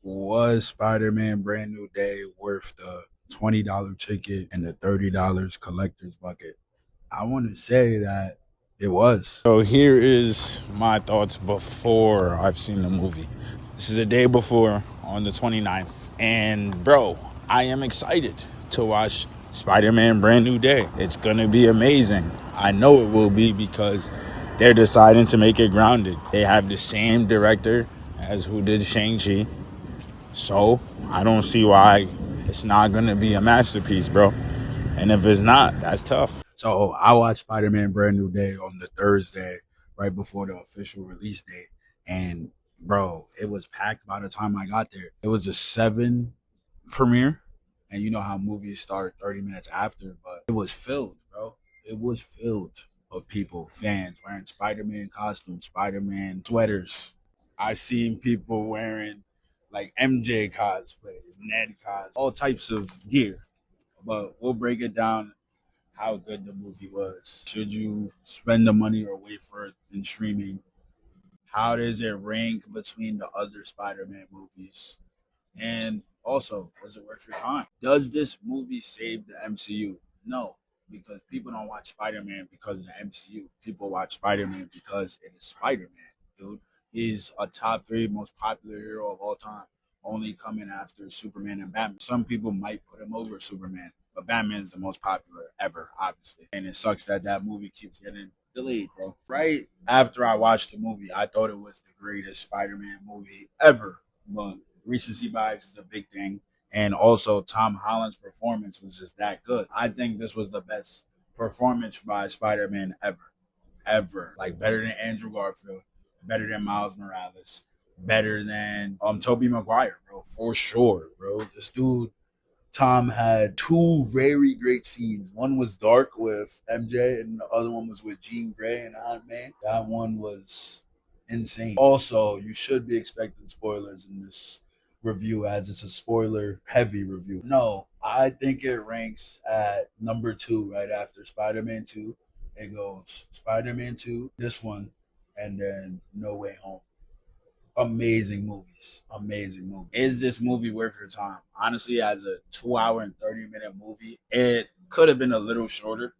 Was Spider-Man Brand New Day worth the $20 ticket and the $30 collector's bucket? I want to say that it was. So here is my thoughts before I've seen the movie. This is the day before on the 29th. And bro, I am excited to watch Spider-Man Brand New Day. It's going to be amazing. I know it will be because they're deciding to make it grounded. They have the same director as who did Shang-Chi. So I don't see why it's not going to be a masterpiece, bro. And if it's not, that's tough. So I watched Spider-Man Brand New Day on the Thursday, right before the official release date. And bro, it was packed by the time I got there. It was a 7 premiere. And you know how movies start 30 minutes after, but it was filled, bro. It was filled of people, fans wearing Spider-Man costumes, Spider-Man sweaters. I seen people wearing like MJ cosplays, Ned cosplays, all types of gear. But we'll break it down how good the movie was. Should you spend the money or wait for it in streaming? How does it rank between the other Spider-Man movies? And also, was it worth your time? Does this movie save the MCU? No, because people don't watch Spider-Man because of the MCU. People watch Spider-Man because it is Spider-Man, dude. He's a top 3 most popular hero of all time, only coming after Superman and Batman. Some people might put him over Superman, but Batman's the most popular ever, obviously. And it sucks that that movie keeps getting delayed, bro. Right after I watched the movie, I thought it was the greatest Spider-Man movie ever, but recency bias is a big thing. And also, Tom Holland's performance was just that good. I think this was the best performance by Spider-Man ever. Ever. Like, better than Andrew Garfield, better than Miles Morales, better than Tobey Maguire, bro. For sure, bro. This dude, Tom, had 2 very great scenes. One was dark with MJ, and the other one was with Jean Grey and Aunt May. That one was insane. Also, you should be expecting spoilers in this review as it's a spoiler heavy review. No, I think it ranks at number 2 right after Spider-Man 2. It goes Spider-Man 2, this one, and then No Way Home. Amazing movies. Amazing movie. Is this movie worth your time? Honestly, as a 2 hour and 30-minute movie, it could have been a little shorter.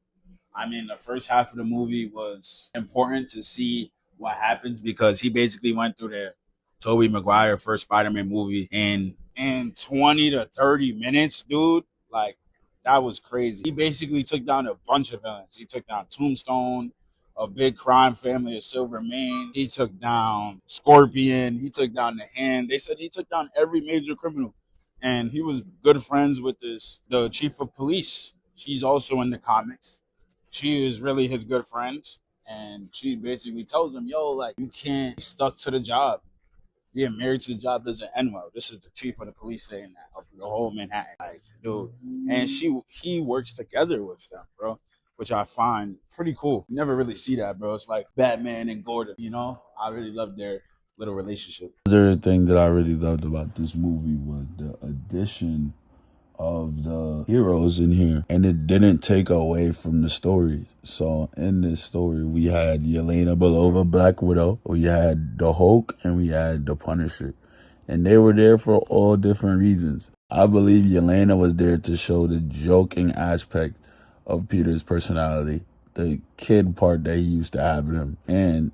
I mean, the first half of the movie was important to see what happens because he basically went through the Tobey Maguire first Spider-Man movie in 20 to 30 minutes, dude. Like, that was crazy. He basically took down a bunch of villains. He took down Tombstone, a big crime family of Silver Mane. He took down Scorpion. He took down the Hand. They said he took down every major criminal. And he was good friends with the chief of police. She's also in the comics. She is really his good friend. And she basically tells him, yo, like, you can't be stuck to the job. Being married to the job doesn't end well. This is the chief of the police saying that of the whole Manhattan, like, dude. And he works together with them, bro, which I find pretty cool. You never really see that, bro. It's like Batman and Gordon, you know. I really love their little relationship. The other thing that I really loved about this movie was the addition of the heroes in here, and it didn't take away from the story. So in this story, we had Yelena Belova, Black Widow, we had the Hulk, and we had the Punisher, and they were there for all different reasons. I believe Yelena was there to show the joking aspect of Peter's personality, the kid part that he used to have in him, and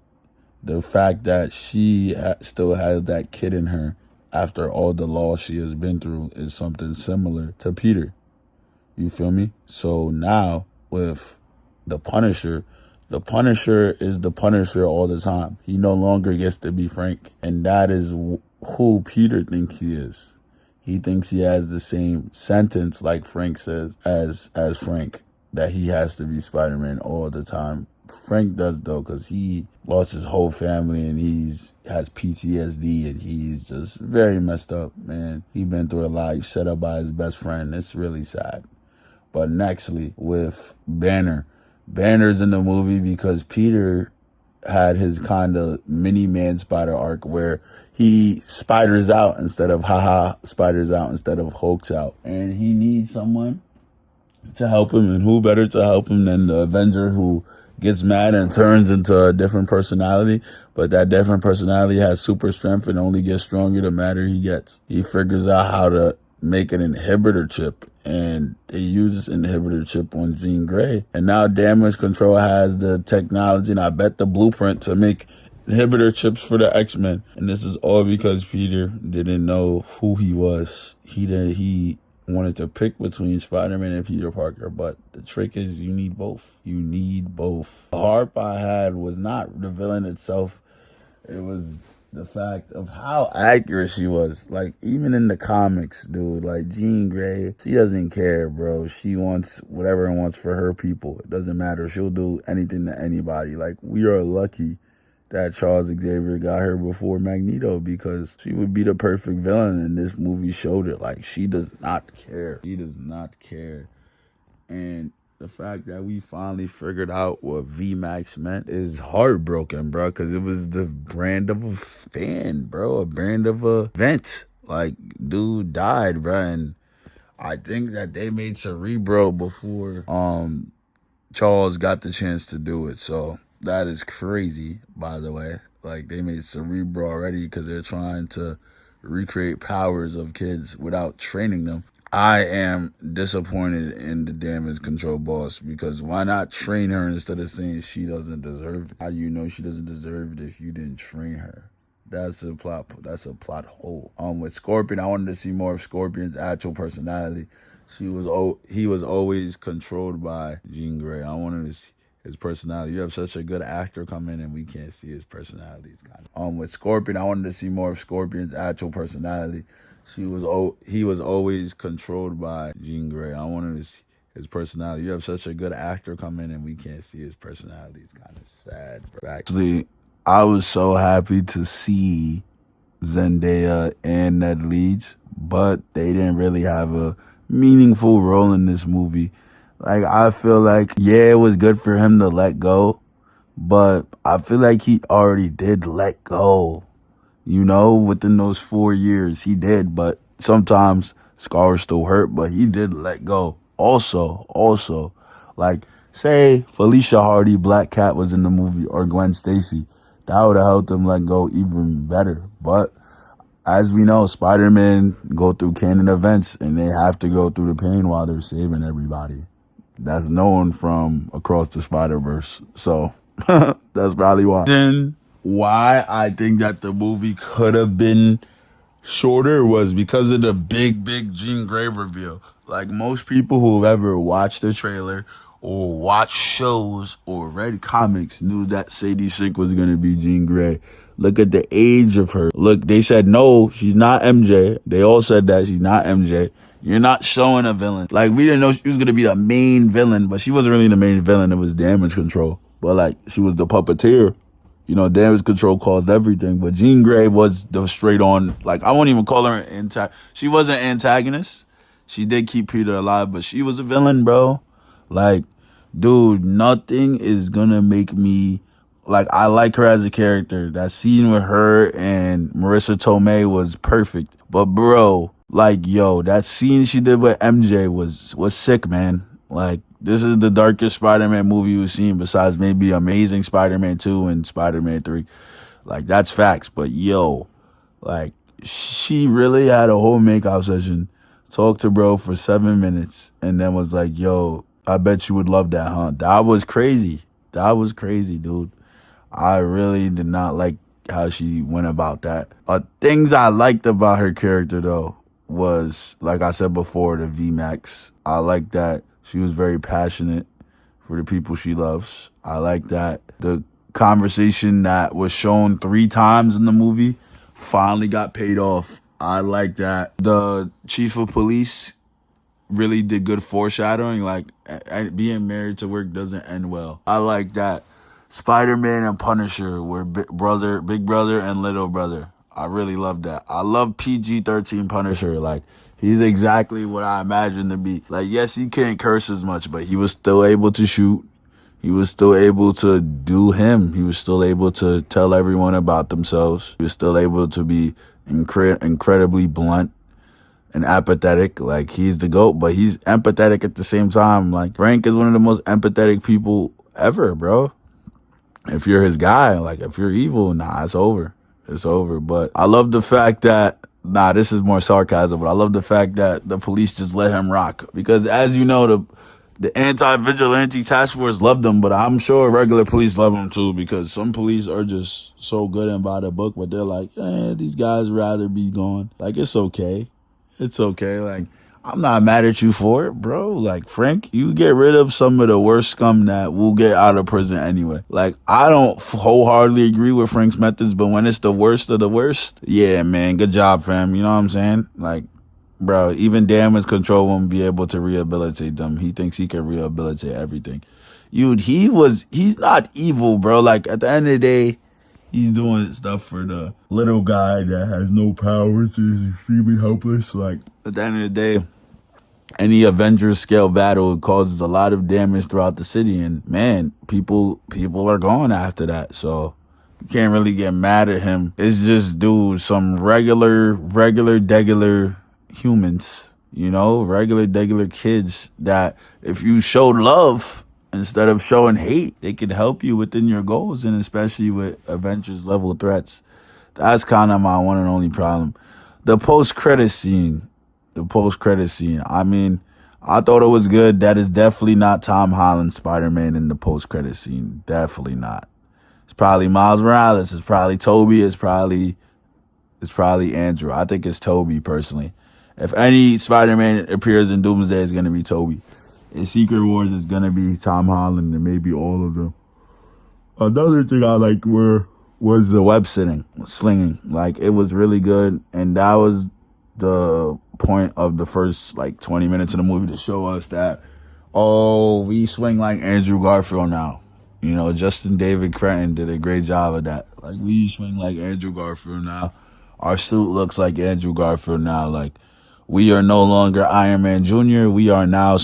the fact that she still has that kid in her after all the loss she has been through is something similar to Peter. You feel me? So now with the Punisher is the Punisher all the time. He no longer gets to be Frank. And that is who Peter thinks he is. He thinks he has the same sentence, like Frank says, as Frank, that he has to be Spider-Man all the time. Frank does, though, because he lost his whole family and has PTSD and he's just very messed up, man. He's been through a lot. He's set up by his best friend. It's really sad. But nextly, with Banner's in the movie because Peter had his kind of mini man spider arc where he spiders out instead of spiders out instead of Hulks out. And he needs someone to help him, and who better to help him than the Avenger who gets mad and turns into a different personality, but that different personality has super strength and only gets stronger the madder he gets. He figures out how to make an inhibitor chip, and they use this inhibitor chip on Jean Grey. And now Damage Control has the technology, and I bet the blueprint to make inhibitor chips for the X-Men. And this is all because Peter didn't know who he was. He wanted to pick between Spider-Man and Peter Parker, but the trick is you need both. You need both. The harp I had was not the villain itself. It was the fact of how accurate she was. Like, even in the comics, dude, like Jean Grey, she doesn't care, bro. She wants whatever it wants for her people. It doesn't matter. She'll do anything to anybody. Like, we are lucky that Charles Xavier got her before Magneto, because she would be the perfect villain, and this movie showed it. Like, she does not care. She does not care. And the fact that we finally figured out what VMAX meant is heartbroken, bro, because it was the brand of a fan, bro, a brand of a event. Like, dude died, bro, and I think that they made Cerebro before Charles got the chance to do it. So that is crazy, by the way. Like, they made Cerebro already because they're trying to recreate powers of kids without training them. I am disappointed in the Damage Control boss, because why not train her instead of saying she doesn't deserve it? How do you know she doesn't deserve it if you didn't train her? That's a plot. That's a plot hole. With Scorpion, I wanted to see more of Scorpion's actual personality. He was always controlled by Jean Grey. I wanted to see his personality. You have such a good actor come in and we can't see his personality. It's kind of with Scorpion, I wanted to see more of Scorpion's actual personality. He was always controlled by Jean Grey. I wanted to see his personality. You have such a good actor come in and we can't see his personality. It's kind of sad, bro. Actually, I was so happy to see Zendaya and Ned Leeds, but they didn't really have a meaningful role in this movie. Like, I feel like, yeah, it was good for him to let go, but I feel like he already did let go. You know, within those 4 years, he did, but sometimes scars still hurt, but he did let go. Also, like, say Felicia Hardy, Black Cat was in the movie, or Gwen Stacy, that would have helped him let go even better. But as we know, Spider-Man go through canon events, and they have to go through the pain while they're saving everybody. That's known from Across the Spider-Verse. So that's probably why. Then why I think that the movie could have been shorter was because of the big Jean Grey reveal. Like, most people who have ever watched the trailer or watched shows or read comics knew that Sadie Sink was going to be Jean Grey. Look at the age of her. Look, they said, no, she's not MJ. They all said that she's not MJ. You're not showing a villain. Like, we didn't know she was going to be the main villain, but she wasn't really the main villain. It was Damage Control. But, like, she was the puppeteer. You know, Damage Control caused everything, but Jean Grey was the straight on, like, I won't even call her an she was an antagonist. She did keep Peter alive, but she was a villain, bro. Like, dude, nothing is gonna make me, like, I like her as a character. That scene with her and Marissa Tomei was perfect. But, bro, like, yo, that scene she did with MJ was sick, man. Like, this is the darkest Spider-Man movie we've seen, besides maybe Amazing Spider-Man 2 and Spider-Man 3. Like, that's facts. But, yo, like, she really had a whole makeout session, talked to bro for 7 minutes, and then was like, yo, I bet you would love that, huh? That was crazy. That was crazy, dude. I really did not like how she went about that. Things I liked about her character, though, was, like I said before, the VMAX. I like that she was very passionate for the people she loves. I like that the conversation that was shown 3 times in the movie finally got paid off. I like that the chief of police really did good foreshadowing. Like, being married to work doesn't end well. I like that Spider-Man and Punisher were big brother and little brother. I really love that. I love PG-13 Punisher. Like, he's exactly what I imagined to be. Like, yes, he can't curse as much, but he was still able to shoot. He was still able to do him. He was still able to tell everyone about themselves. He was still able to be incredibly blunt and apathetic. Like, he's the GOAT, but he's empathetic at the same time. Like, Frank is one of the most empathetic people ever, bro. If you're his guy, like if you're evil, nah, it's over. It's over. But I love the fact that this is more sarcasm, but I love the fact that the police just let him rock. Because as you know, the anti-vigilante task force loved him, but I'm sure regular police love him too, because some police are just so good and by the book, but they're like, these guys rather be gone. Like, it's okay. It's okay. Like, I'm not mad at you for it, bro. Like, Frank, you get rid of some of the worst scum that will get out of prison anyway. Like, I don't wholeheartedly agree with Frank's methods, but when it's the worst of the worst, yeah, man, good job, fam. You know what I'm saying? Like, bro, even damage control won't be able to rehabilitate them. He thinks he can rehabilitate everything. He's not evil, bro. Like, at the end of the day, he's doing stuff for the little guy that has no powers, is extremely helpless. Like, at the end of the day, any Avengers scale battle causes a lot of damage throughout the city, and man, people are gone after that. So you can't really get mad at him. It's just, dude, some regular degular humans, regular degular kids that if you showed love instead of showing hate, they could help you within your goals, and especially with Avengers level threats. That's kind of my one and only problem. The post-credit scene. I mean, I thought it was good. That is definitely not Tom Holland Spider-Man in the post-credit scene. Definitely not. It's probably Miles Morales. It's probably Toby. It's probably Andrew. I think it's Toby, personally. If any Spider-Man appears in Doomsday, it's going to be Toby. In Secret Wars, it's going to be Tom Holland and maybe all of them. Another thing I liked was the web slinging. Like, it was really good, and that was the point of the first 20 minutes of the movie, to show us that, we swing like Andrew Garfield now. Justin David Cretton did a great job of that. Like, we swing like Andrew Garfield now. Our suit looks like Andrew Garfield now. Like, we are no longer Iron Man Jr. We are now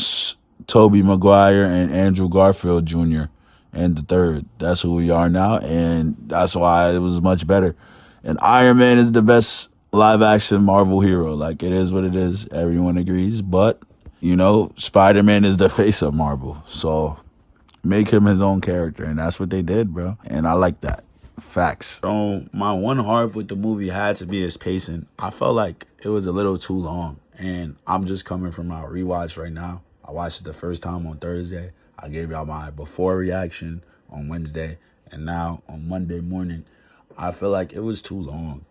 Tobey Maguire and Andrew Garfield Jr. and the third. That's who we are now, and that's why it was much better. And Iron Man is the best live action Marvel hero. Like, it is what it is. Everyone agrees. But, Spider-Man is the face of Marvel. So make him his own character. And that's what they did, bro. And I like that. Facts. So my one harp with the movie had to be its pacing. I felt like it was a little too long. And I'm just coming from my rewatch right now. I watched it the first time on Thursday. I gave y'all my before reaction on Wednesday. And now on Monday morning, I feel like it was too long.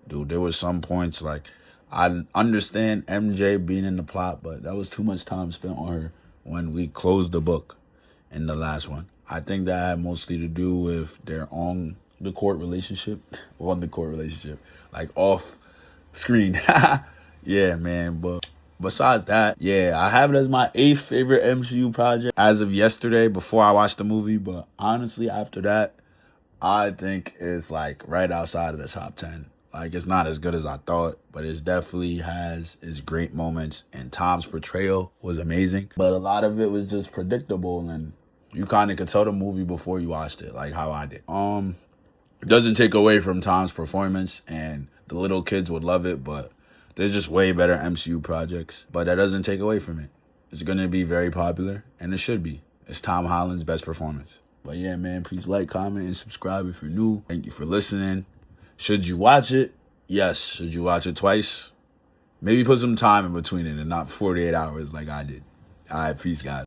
Dude, there was some points, like, I understand MJ being in the plot, but that was too much time spent on her when we closed the book in the last one. I think that had mostly to do with their on the court relationship, like off screen. Yeah, man, but besides that, yeah, I have it as my 8th favorite MCU project as of yesterday before I watched the movie, but honestly, after that, I think it's right outside of the top 10. Like, it's not as good as I thought, but it definitely has its great moments. And Tom's portrayal was amazing, but a lot of it was just predictable, and you kind of could tell the movie before you watched it, like how I did. It doesn't take away from Tom's performance, and the little kids would love it, but there's just way better MCU projects. But that doesn't take away from it. It's gonna be very popular, and it should be. It's Tom Holland's best performance. But yeah, man, please like, comment, and subscribe if you're new. Thank you for listening. Should you watch it? Yes. Should you watch it twice? Maybe put some time in between it and not 48 hours like I did. All right, peace, guys.